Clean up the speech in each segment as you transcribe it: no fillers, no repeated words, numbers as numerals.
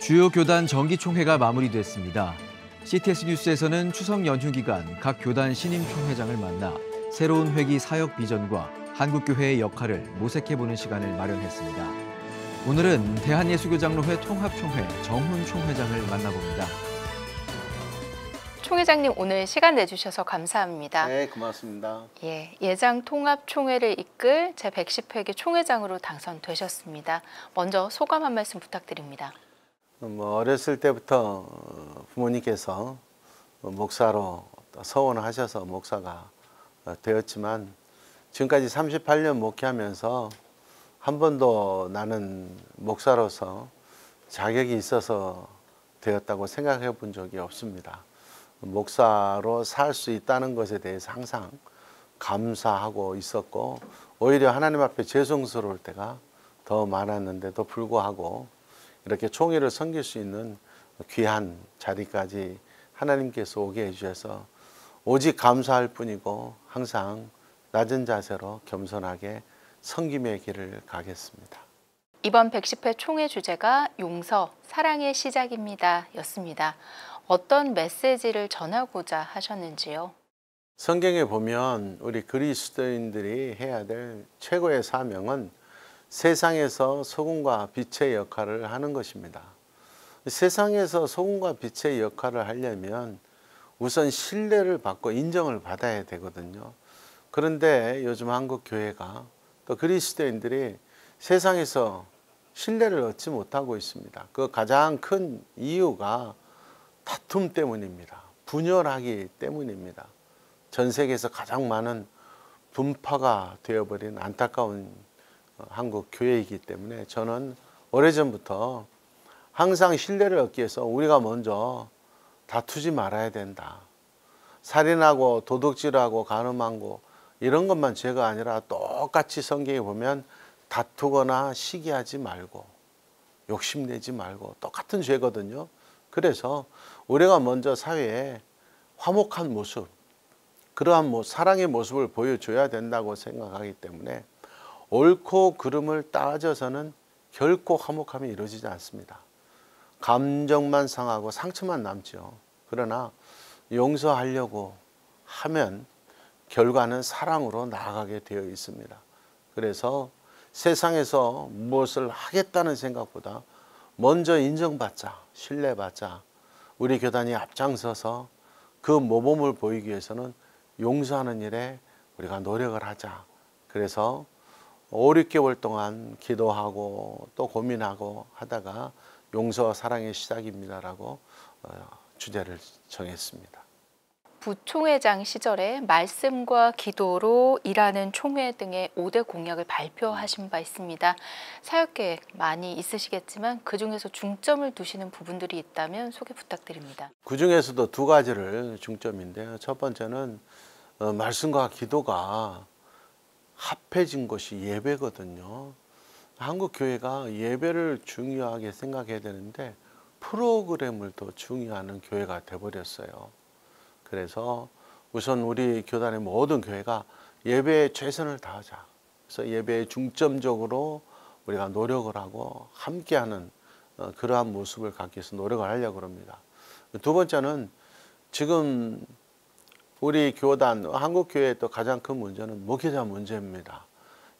주요 교단 정기총회가 마무리됐습니다. CTS 뉴스에서는 추석 연휴 기간 각 교단 신임 총회장을 만나 새로운 회기 사역 비전과 한국교회의 역할을 모색해보는 시간을 마련했습니다. 오늘은 대한예수교장로회 통합총회 정훈 총회장을 만나봅니다. 총회장님, 오늘 시간 내주셔서 감사합니다. 네, 고맙습니다. 예장 통합총회를 이끌 제110회기 총회장으로 당선되셨습니다. 먼저 소감 한 말씀 부탁드립니다. 어렸을 때부터 부모님께서 목사로 서원하셔서 목사가 되었지만 지금까지 38년 목회하면서 한 번도 나는 목사로서 자격이 있어서 되었다고 생각해 본 적이 없습니다. 목사로 살 수 있다는 것에 대해서 항상 감사하고 있었고 오히려 하나님 앞에 죄송스러울 때가 더 많았는데도 불구하고 이렇게 총회를 섬길 수 있는 귀한 자리까지 하나님께서 오게 해주셔서 오직 감사할 뿐이고 항상 낮은 자세로 겸손하게 섬김의 길을 가겠습니다. 이번 110회 총회 주제가 용서, 사랑의 시작입니다 였습니다. 어떤 메시지를 전하고자 하셨는지요? 성경에 보면 우리 그리스도인들이 해야 될 최고의 사명은 세상에서 소금과 빛의 역할을 하는 것입니다. 세상에서 소금과 빛의 역할을 하려면 우선 신뢰를 받고 인정을 받아야 되거든요. 그런데 요즘 한국 교회가 또 그리스도인들이 세상에서 신뢰를 얻지 못하고 있습니다. 그 가장 큰 이유가 다툼 때문입니다. 분열하기 때문입니다. 전 세계에서 가장 많은 분파가 되어버린 안타까운 한국 교회이기 때문에 저는 오래전부터 항상 신뢰를 얻기 위해서 우리가 먼저 다투지 말아야 된다. 살인하고 도둑질하고 간음하고 이런 것만 죄가 아니라 똑같이 성경에 보면 다투거나 시기하지 말고 욕심내지 말고 똑같은 죄거든요. 그래서 우리가 먼저 사회에 화목한 모습, 그러한 사랑의 모습을 보여줘야 된다고 생각하기 때문에 옳고 그름을 따져서는 결코 화목함이 이루어지지 않습니다. 감정만 상하고 상처만 남죠. 그러나 용서하려고 하면 결과는 사랑으로 나아가게 되어 있습니다. 그래서 세상에서 무엇을 하겠다는 생각보다 먼저 인정받자, 신뢰받자, 우리 교단이 앞장서서 그 모범을 보이기 위해서는 용서하는 일에 우리가 노력을 하자. 그래서 5, 6개월 동안 기도하고 또 고민하고 하다가 용서와 사랑의 시작입니다라고 주제를 정했습니다. 부총회장 시절에 말씀과 기도로 일하는 총회 등의 5대 공약을 발표하신 바 있습니다. 사역계획 많이 있으시겠지만 그중에서 중점을 두시는 부분들이 있다면 소개 부탁드립니다. 그중에서도 두 가지를 중점인데요. 첫 번째는 말씀과 기도가 합해진 것이 예배거든요. 한국 교회가 예배를 중요하게 생각해야 되는데 프로그램을 더 중요하는 교회가 돼버렸어요. 그래서 우선 우리 교단의 모든 교회가 예배에 최선을 다하자. 그래서 예배에 중점적으로 우리가 노력을 하고 함께하는 그러한 모습을 갖기 위해서 노력을 하려고 합니다. 두 번째는 지금 우리 교단, 한국교회의 또 가장 큰 문제는 목회자 문제입니다.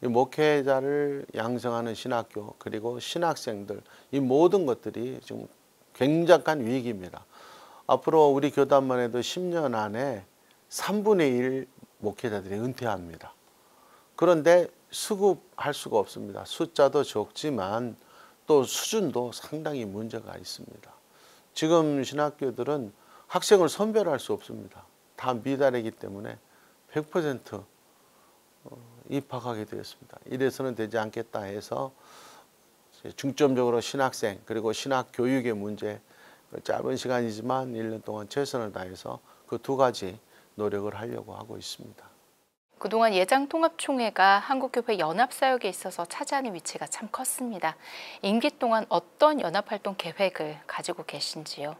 이 목회자를 양성하는 신학교 그리고 신학생들 이 모든 것들이 지금 굉장한 위기입니다. 앞으로 우리 교단만 해도 10년 안에 3분의 1 목회자들이 은퇴합니다. 그런데 수급할 수가 없습니다. 숫자도 적지만 또 수준도 상당히 문제가 있습니다. 지금 신학교들은 학생을 선별할 수 없습니다. 다 미달이기 때문에 100% 입학하게 되었습니다. 이래서는 되지 않겠다 해서 중점적으로 신학생 그리고 신학 교육의 문제 짧은 시간이지만 1년 동안 최선을 다해서 그 두 가지 노력을 하려고 하고 있습니다. 그동안 예장통합총회가 한국교회 연합사역에 있어서 차지하는 위치가 참 컸습니다. 임기 동안 어떤 연합활동 계획을 가지고 계신지요?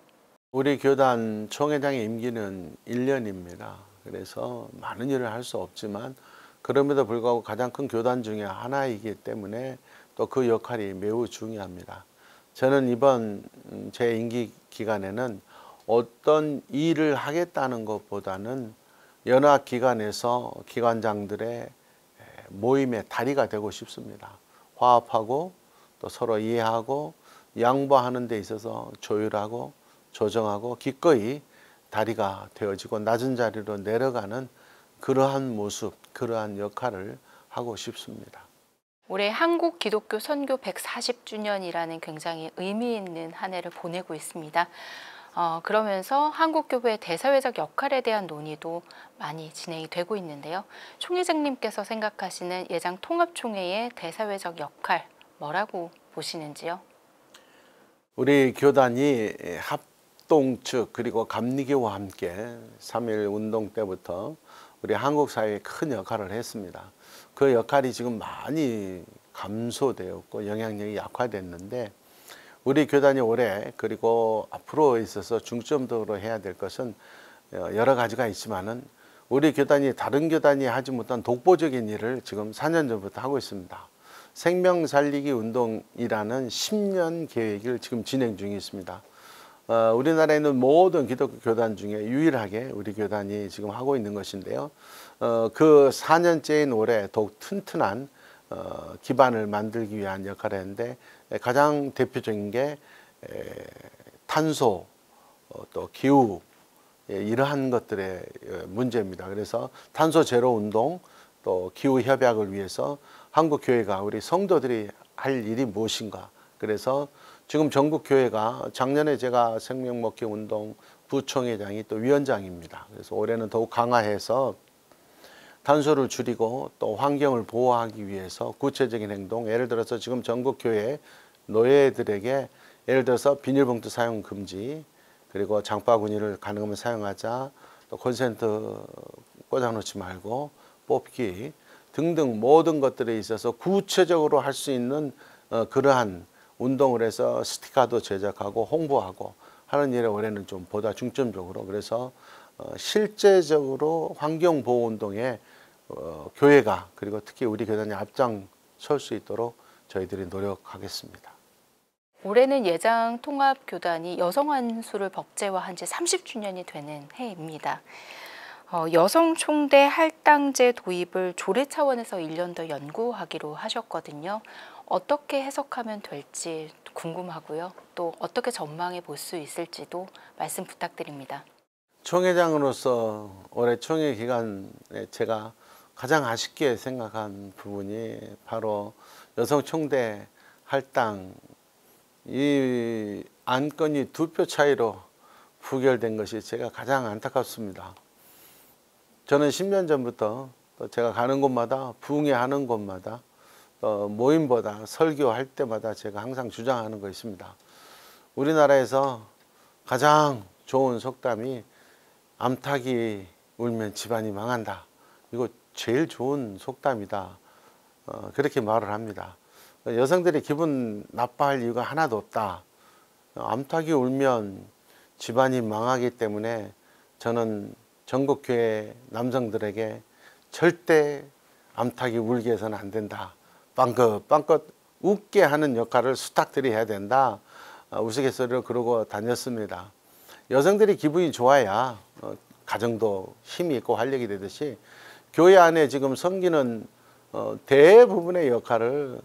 우리 교단 총회장의 임기는 1년입니다. 그래서 많은 일을 할 수 없지만 그럼에도 불구하고 가장 큰 교단 중에 하나이기 때문에 또 그 역할이 매우 중요합니다. 저는 이번 제 임기 기간에는 어떤 일을 하겠다는 것보다는 연합 기관에서 기관장들의 모임의 다리가 되고 싶습니다. 화합하고 또 서로 이해하고 양보하는 데 있어서 조율하고 조정하고 기꺼이 다리가 되어지고 낮은 자리로 내려가는 그러한 모습, 그러한 역할을 하고 싶습니다. 올해 한국 기독교 선교 140주년이라는 굉장히 의미 있는 한 해를 보내고 있습니다. 그러면서 한국교회 대사회적 역할에 대한 논의도 많이 진행이 되고 있는데요. 총회장님께서 생각하시는 예장 통합총회의 대사회적 역할 뭐라고 보시는지요? 우리 교단이 합동 측 그리고 감리교와 함께 3.1 운동 때부터 우리 한국 사회에 큰 역할을 했습니다. 그 역할이 지금 많이 감소되었고 영향력이 약화됐는데 우리 교단이 올해 그리고 앞으로 있어서 중점적으로 해야 될 것은 여러 가지가 있지만은 우리 교단이 다른 교단이 하지 못한 독보적인 일을 지금 4년 전부터 하고 있습니다. 생명 살리기 운동이라는 10년 계획을 지금 진행 중에 있습니다. 우리나라에 있는 모든 기독교 교단 중에 유일하게 우리 교단이 지금 하고 있는 것인데요. 그 4년째인 올해 더욱 튼튼한 기반을 만들기 위한 역할을 했는데 가장 대표적인 게 탄소 또 기후 이러한 것들의 문제입니다. 그래서 탄소 제로 운동 또 기후 협약을 위해서 한국 교회가 우리 성도들이 할 일이 무엇인가. 그래서 지금 전국 교회가 작년에 제가 생명 먹기 운동 부총회장이 또 위원장입니다. 그래서 올해는 더욱 강화해서 탄소를 줄이고 또 환경을 보호하기 위해서 구체적인 행동, 예를 들어서 지금 전국 교회 노예들에게 예를 들어서 비닐봉투 사용 금지, 그리고 장바구니를 가능하면 사용하자, 또 콘센트 꽂아놓지 말고 뽑기 등등 모든 것들에 있어서 구체적으로 할 수 있는 그러한 운동을 해서 스티커도 제작하고 홍보하고 하는 일에 올해는 좀 보다 중점적으로 그래서 실제적으로 환경보호운동에 교회가 그리고 특히 우리 교단이 앞장설 수 있도록 저희들이 노력하겠습니다. 올해는 예장 통합교단이 여성 안수를 법제화한 지 30주년이 되는 해입니다. 여성 총대 할당제 도입을 조례 차원에서 1년 더 연구하기로 하셨거든요. 어떻게 해석하면 될지 궁금하고요. 또 어떻게 전망해 볼 수 있을지도 말씀 부탁드립니다. 총회장으로서 올해 총회 기간에 제가 가장 아쉽게 생각한 부분이 바로 여성 총대 할당 이 안건이 2표 차이로 부결된 것이 제가 가장 안타깝습니다. 저는 10년 전부터 또 제가 가는 곳마다 부흥회하는 곳마다 또 모임보다 설교할 때마다 제가 항상 주장하는 거 있습니다. 우리나라에서 가장 좋은 속담이 암탉이 울면 집안이 망한다. 이거 제일 좋은 속담이다. 그렇게 말을 합니다. 여성들이 기분 나빠할 이유가 하나도 없다. 암탉이 울면 집안이 망하기 때문에 저는 전국교회 남성들에게 절대 암탉이 울게 해서는 안 된다. 빵긋빵긋 웃게 하는 역할을 수탁들이 해야 된다. 우스갯소리로 그러고 다녔습니다. 여성들이 기분이 좋아야 가정도 힘이 있고 활력이 되듯이 교회 안에 지금 섬기는 대부분의 역할을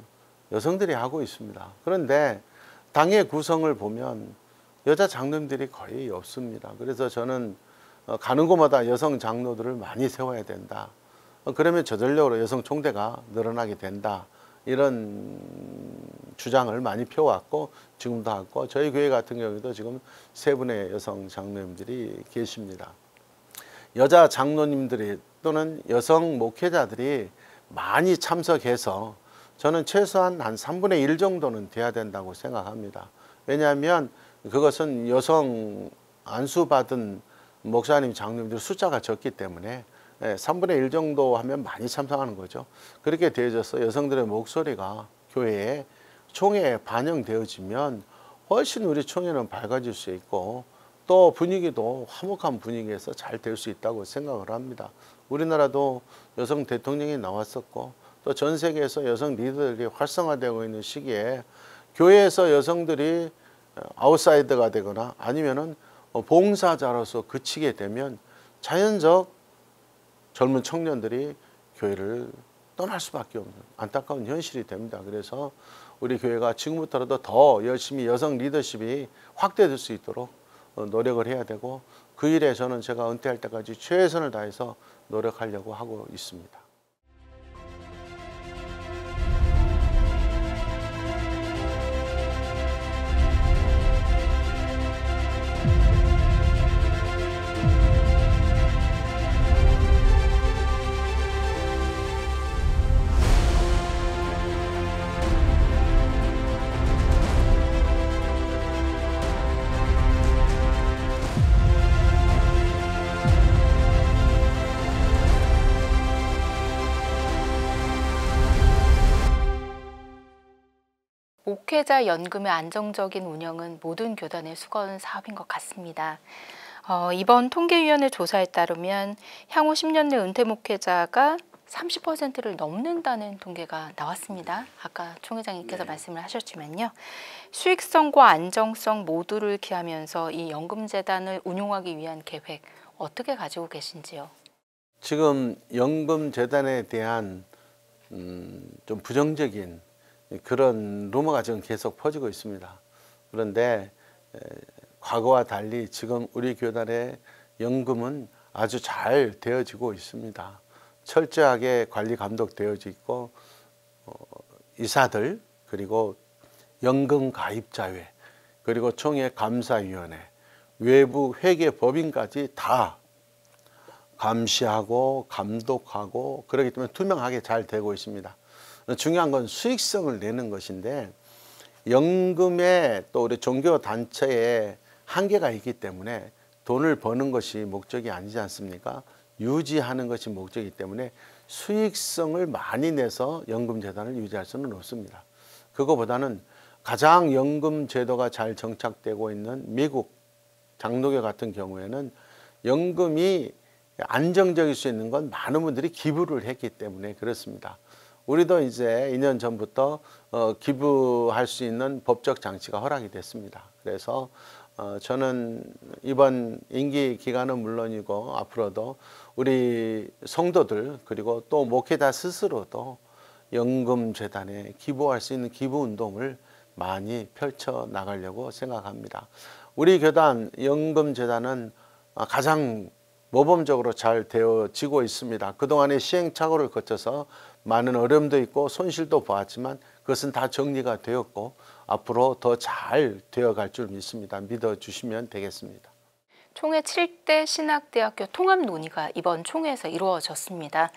여성들이 하고 있습니다. 그런데 당의 구성을 보면 여자 장로님들이 거의 없습니다. 그래서 저는 가는 곳마다 여성 장로들을 많이 세워야 된다. 그러면 저절로 여성 총대가 늘어나게 된다. 이런 주장을 많이 펴왔고 지금도 하고 저희 교회 같은 경우에도 지금 3분의 여성 장로님들이 계십니다. 여자 장로님들이 또는 여성 목회자들이 많이 참석해서 저는 최소한 한 3분의 1 정도는 돼야 된다고 생각합니다. 왜냐하면 그것은 여성 안수받은 목사님, 장로님들 숫자가 적기 때문에 3분의 1 정도 하면 많이 참석하는 거죠. 그렇게 되어져서 여성들의 목소리가 교회에 총회에 반영되어지면 훨씬 우리 총회는 밝아질 수 있고 또 분위기도 화목한 분위기에서 잘 될 수 있다고 생각을 합니다. 우리나라도 여성 대통령이 나왔었고 또 전 세계에서 여성 리더들이 활성화되고 있는 시기에 교회에서 여성들이 아웃사이더가 되거나 아니면은 봉사자로서 그치게 되면 자연적 젊은 청년들이 교회를 떠날 수밖에 없는 안타까운 현실이 됩니다. 그래서 우리 교회가 지금부터라도 더 열심히 여성 리더십이 확대될 수 있도록 노력을 해야 되고, 그 일에 저는 제가 은퇴할 때까지 최선을 다해서 노력하려고 하고 있습니다. 목회자 연금의 안정적인 운영은 모든 교단의 수건 사업인 것 같습니다. 이번 통계위원회 조사에 따르면 향후 10년 내 은퇴 목회자가 30%를 넘는다는 통계가 나왔습니다. 아까 총회장님께서 말씀을 하셨지만요. 수익성과 안정성 모두를 기하면서 이 연금재단을 운용하기 위한 계획 어떻게 가지고 계신지요? 지금 연금재단에 대한 좀 부정적인 그런 루머가 지금 계속 퍼지고 있습니다. 그런데 과거와 달리 지금 우리 교단의 연금은 아주 잘 되어지고 있습니다. 철저하게 관리 감독되어져 있고, 이사들, 그리고 연금 가입자회, 그리고 총회 감사위원회, 외부 회계 법인까지 다 감시하고 감독하고 그렇기 때문에 투명하게 잘 되고 있습니다. 중요한 건 수익성을 내는 것인데, 연금에 또 우리 종교단체에 한계가 있기 때문에 돈을 버는 것이 목적이 아니지 않습니까? 유지하는 것이 목적이기 때문에 수익성을 많이 내서 연금재단을 유지할 수는 없습니다. 그거보다는 가장 연금제도가 잘 정착되고 있는 미국 장로교 같은 경우에는 연금이 안정적일 수 있는 건 많은 분들이 기부를 했기 때문에 그렇습니다. 우리도 이제 2년 전부터 기부할 수 있는 법적 장치가 허락이 됐습니다. 그래서 저는 이번 임기 기간은 물론이고 앞으로도 우리 성도들 그리고 또 목회자 스스로도 연금재단에 기부할 수 있는 기부운동을 많이 펼쳐 나가려고 생각합니다. 우리 교단 연금재단은 가장 모범적으로 잘 되어지고 있습니다. 그동안의 시행착오를 거쳐서 많은 어려움도 있고 손실도 보았지만 그것은 다 정리가 되었고 앞으로 더 잘 되어갈 줄 믿습니다. 믿어주시면 되겠습니다. 총회 7대 신학대학교 통합 논의가 이번 총회에서 이루어졌습니다.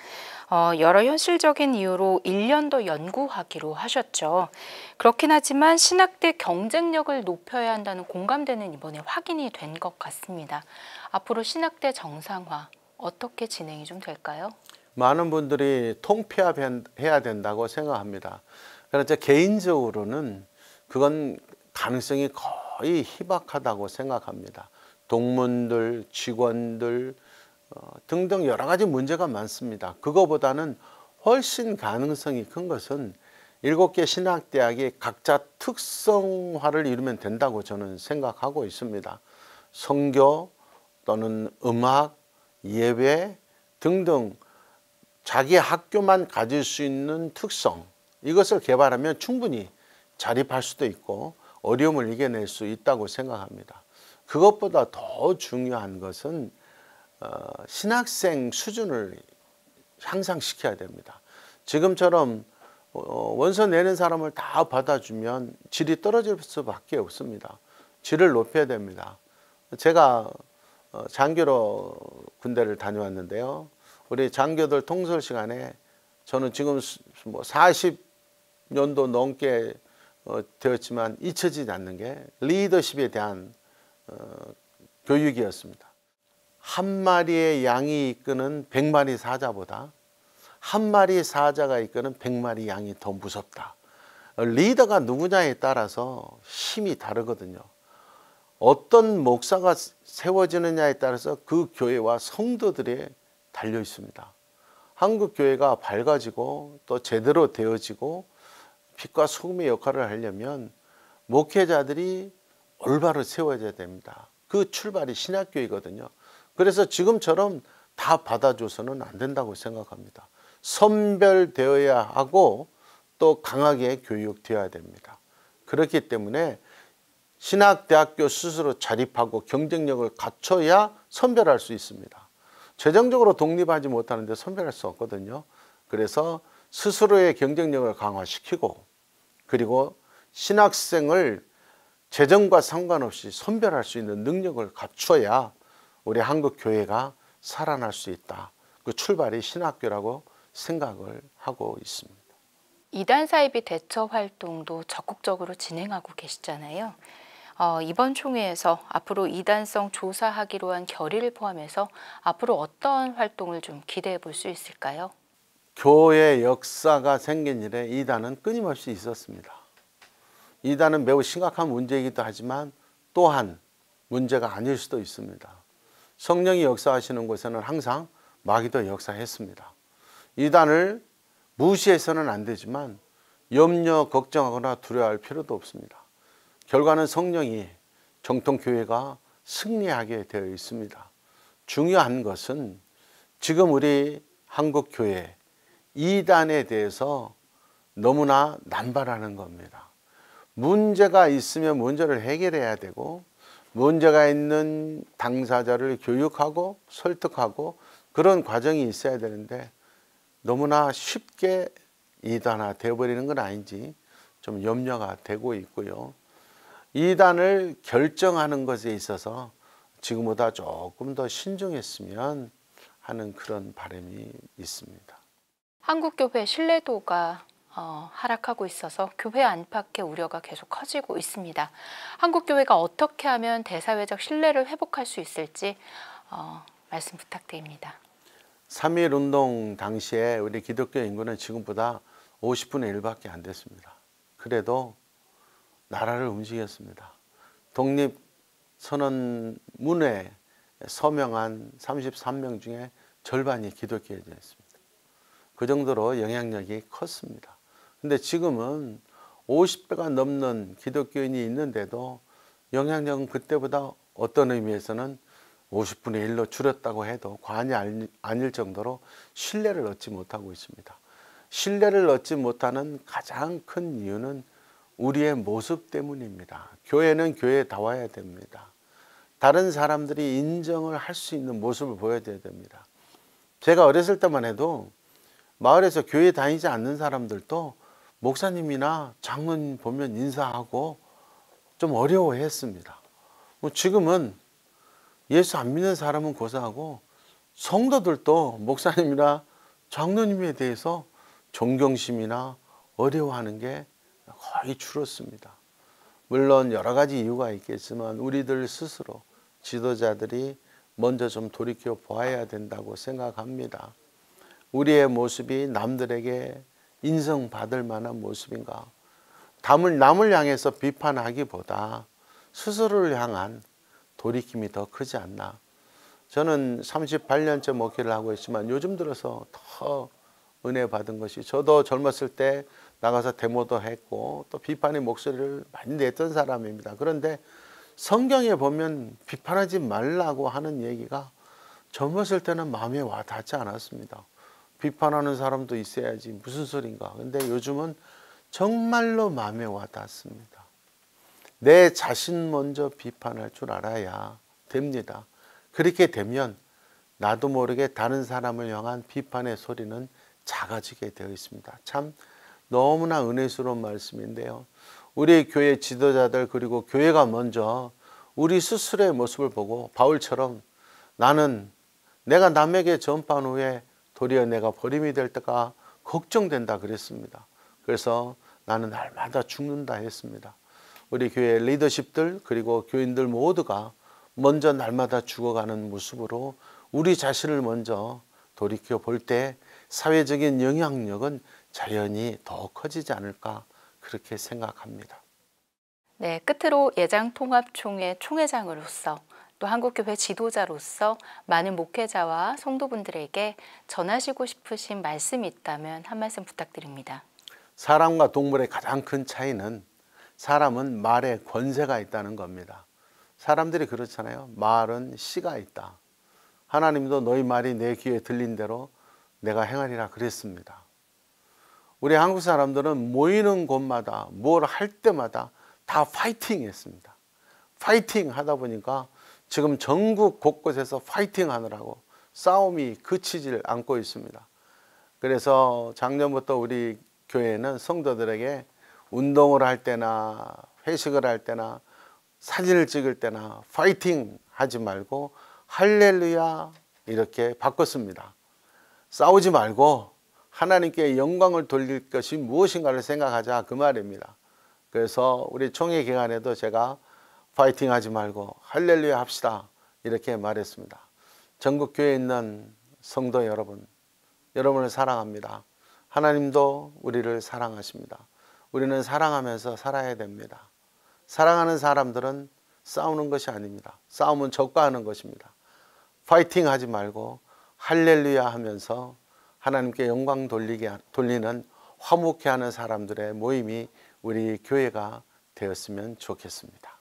여러 현실적인 이유로 1년 더 연구하기로 하셨죠. 그렇긴 하지만 신학대 경쟁력을 높여야 한다는 공감대는 이번에 확인이 된 것 같습니다. 앞으로 신학대 정상화 어떻게 진행이 좀 될까요? 많은 분들이 통폐합해야 된다고 생각합니다. 그런데 개인적으로는 그건 가능성이 거의 희박하다고 생각합니다. 동문들, 직원들 등등 여러 가지 문제가 많습니다. 그거보다는 훨씬 가능성이 큰 것은 7개 신학대학이 각자 특성화를 이루면 된다고 저는 생각하고 있습니다. 선교 또는 음악, 예배 등등 자기 학교만 가질 수 있는 특성, 이것을 개발하면 충분히 자립할 수도 있고 어려움을 이겨낼 수 있다고 생각합니다. 그것보다 더 중요한 것은 신학생 수준을 향상시켜야 됩니다. 지금처럼 원서 내는 사람을 다 받아주면 질이 떨어질 수밖에 없습니다. 질을 높여야 됩니다. 제가 장교로 군대를 다녀왔는데요. 우리 장교들 통솔 시간에 저는 지금 뭐 40년도 넘게 되었지만 잊혀지지 않는 게 리더십에 대한 교육이었습니다. 한 마리의 양이 이끄는 100마리 사자보다 한 마리 사자가 이끄는 100마리 양이 더 무섭다. 리더가 누구냐에 따라서 힘이 다르거든요. 어떤 목사가 세워지느냐에 따라서 그 교회와 성도들이 달려 있습니다. 한국 교회가 밝아지고 또 제대로 되어지고 빛과 소금의 역할을 하려면 목회자들이 올바로 세워져야 됩니다. 그 출발이 신학교이거든요. 그래서 지금처럼 다 받아줘서는 안 된다고 생각합니다. 선별되어야 하고 또 강하게 교육되어야 됩니다. 그렇기 때문에 신학대학교 스스로 자립하고 경쟁력을 갖춰야 선별할 수 있습니다. 재정적으로 독립하지 못하는데 선별할 수 없거든요. 그래서 스스로의 경쟁력을 강화시키고 그리고 신학생을 재정과 상관없이 선별할 수 있는 능력을 갖춰야 우리 한국 교회가 살아날 수 있다. 그 출발이 신학교라고 생각을 하고 있습니다. 이단 사이비 대처 활동도 적극적으로 진행하고 계시잖아요. 이번 총회에서 앞으로 이단성 조사하기로 한 결의를 포함해서 앞으로 어떤 활동을 좀 기대해 볼 수 있을까요? 교회 역사가 생긴 이래 이단은 끊임없이 있었습니다. 이단은 매우 심각한 문제이기도 하지만 또한 문제가 아닐 수도 있습니다. 성령이 역사하시는 곳에는 항상 마귀도 역사했습니다. 이단을 무시해서는 안 되지만 염려, 걱정하거나 두려워할 필요도 없습니다. 결과는 성령이 정통교회가 승리하게 되어 있습니다. 중요한 것은 지금 우리 한국교회 이단에 대해서 너무나 남발하는 겁니다. 문제가 있으면 문제를 해결해야 되고 문제가 있는 당사자를 교육하고 설득하고 그런 과정이 있어야 되는데 너무나 쉽게 이단화 되어버리는 건 아닌지 좀 염려가 되고 있고요. 이단을 결정하는 것에 있어서 지금보다 조금 더 신중했으면 하는 그런 바람이 있습니다. 한국교회 신뢰도가 하락하고 있어서 교회 안팎의 우려가 계속 커지고 있습니다. 한국교회가 어떻게 하면 대사회적 신뢰를 회복할 수 있을지 말씀 부탁드립니다. 3.1 운동 당시에 우리 기독교 인구는 지금보다 50분의 1밖에 안 됐습니다. 그래도 나라를 움직였습니다. 독립선언문에 서명한 33명 중에 절반이 기독교인이었습니다. 그 정도로 영향력이 컸습니다. 근데 지금은 50배가 넘는 기독교인이 있는데도 영향력은 그때보다 어떤 의미에서는 50분의 1로 줄였다고 해도 과언이 아닐 정도로 신뢰를 얻지 못하고 있습니다. 신뢰를 얻지 못하는 가장 큰 이유는 우리의 모습 때문입니다. 교회는 교회다워야 됩니다. 다른 사람들이 인정을 할 수 있는 모습을 보여줘야 됩니다. 제가 어렸을 때만 해도 마을에서 교회 다니지 않는 사람들도 목사님이나 장로님 보면 인사하고 좀 어려워했습니다. 지금은 예수 안 믿는 사람은 고사하고 성도들도 목사님이나 장로님에 대해서 존경심이나 어려워하는 게 거의 줄었습니다. 물론 여러 가지 이유가 있겠지만 우리들 스스로 지도자들이 먼저 좀 돌이켜 보아야 된다고 생각합니다. 우리의 모습이 남들에게 인정받을 만한 모습인가? 남을 향해서 비판하기보다 스스로를 향한 돌이킴이 더 크지 않나? 저는 38년째 목회를 하고 있지만 요즘 들어서 더 은혜 받은 것이 저도 젊었을 때 나가서 데모도 했고 또 비판의 목소리를 많이 냈던 사람입니다. 그런데 성경에 보면 비판하지 말라고 하는 얘기가 젊었을 때는 마음에 와 닿지 않았습니다. 비판하는 사람도 있어야지 무슨 소린가. 근데 요즘은 정말로 마음에 와 닿습니다. 내 자신 먼저 비판할 줄 알아야 됩니다. 그렇게 되면 나도 모르게 다른 사람을 향한 비판의 소리는 작아지게 되어 있습니다. 참 너무나 은혜스러운 말씀인데요. 우리 교회 지도자들 그리고 교회가 먼저 우리 스스로의 모습을 보고 바울처럼 나는 내가 남에게 전파한 후에 도리어 내가 버림이 될 때가 걱정된다 그랬습니다. 그래서 나는 날마다 죽는다 했습니다. 우리 교회 리더십들 그리고 교인들 모두가 먼저 날마다 죽어가는 모습으로 우리 자신을 먼저 돌이켜 볼 때 사회적인 영향력은 자연히 더 커지지 않을까 그렇게 생각합니다. 네, 끝으로 예장통합총회 총회장으로서 또 한국교회 지도자로서 많은 목회자와 성도분들에게 전하시고 싶으신 말씀이 있다면 한 말씀 부탁드립니다. 사람과 동물의 가장 큰 차이는 사람은 말에 권세가 있다는 겁니다. 사람들이 그렇잖아요. 말은 씨가 있다. 하나님도 너희 말이 내 귀에 들린 대로 내가 행하리라 그랬습니다. 우리 한국 사람들은 모이는 곳마다 뭘 할 때마다 다 파이팅 했습니다. 파이팅 하다 보니까 지금 전국 곳곳에서 파이팅 하느라고 싸움이 그치질 않고 있습니다. 그래서 작년부터 우리 교회는 성도들에게 운동을 할 때나 회식을 할 때나 사진을 찍을 때나 파이팅 하지 말고 할렐루야 이렇게 바꿨습니다. 싸우지 말고 하나님께 영광을 돌릴 것이 무엇인가를 생각하자 그 말입니다. 그래서 우리 총회 기간에도 제가 파이팅 하지 말고 할렐루야 합시다 이렇게 말했습니다. 전국 교회에 있는 성도 여러분, 여러분을 사랑합니다. 하나님도 우리를 사랑하십니다. 우리는 사랑하면서 살아야 됩니다. 사랑하는 사람들은 싸우는 것이 아닙니다. 싸움은 적과 하는 것입니다. 파이팅 하지 말고 할렐루야 하면서 하나님께 영광 돌리는 화목해하는 사람들의 모임이 우리 교회가 되었으면 좋겠습니다.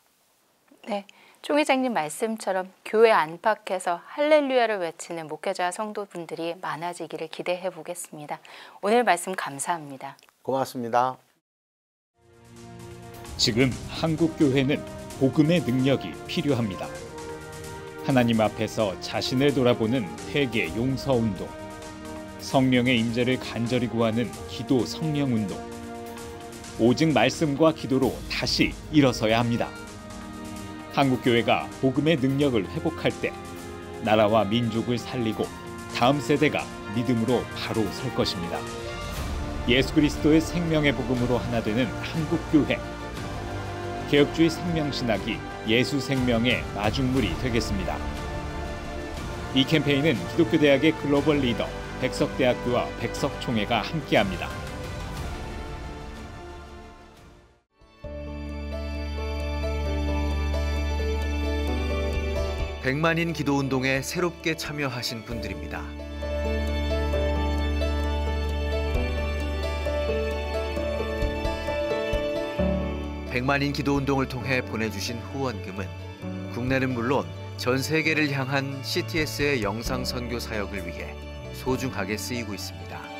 네, 총 회장님 말씀처럼 교회 안팎에서 할렐루야를 외치는 목회자 성도분들이 많아지기를 기대해 보겠습니다. 오늘 말씀 감사합니다. 고맙습니다. 지금 한국 교회는 복음의 능력이 필요합니다. 하나님 앞에서 자신을 돌아보는 회개 용서 운동, 성령의 임재를 간절히 구하는 기도 성령 운동, 오직 말씀과 기도로 다시 일어서야 합니다. 한국 교회가 복음의 능력을 회복할 때 나라와 민족을 살리고 다음 세대가 믿음으로 바로 설 것입니다. 예수 그리스도의 생명의 복음으로 하나 되는 한국 교회. 개혁주의 생명신학이 예수 생명의 마중물이 되겠습니다. 이 캠페인은 기독교대학의 글로벌 리더 백석대학교와 백석총회가 함께합니다. 백만인 기도운동에 새롭게 참여하신 분들입니다. 백만인 기도운동을 통해 보내주신 후원금은 국내는 물론 전 세계를 향한 CTS의 영상 선교 사역을 위해 소중하게 쓰이고 있습니다.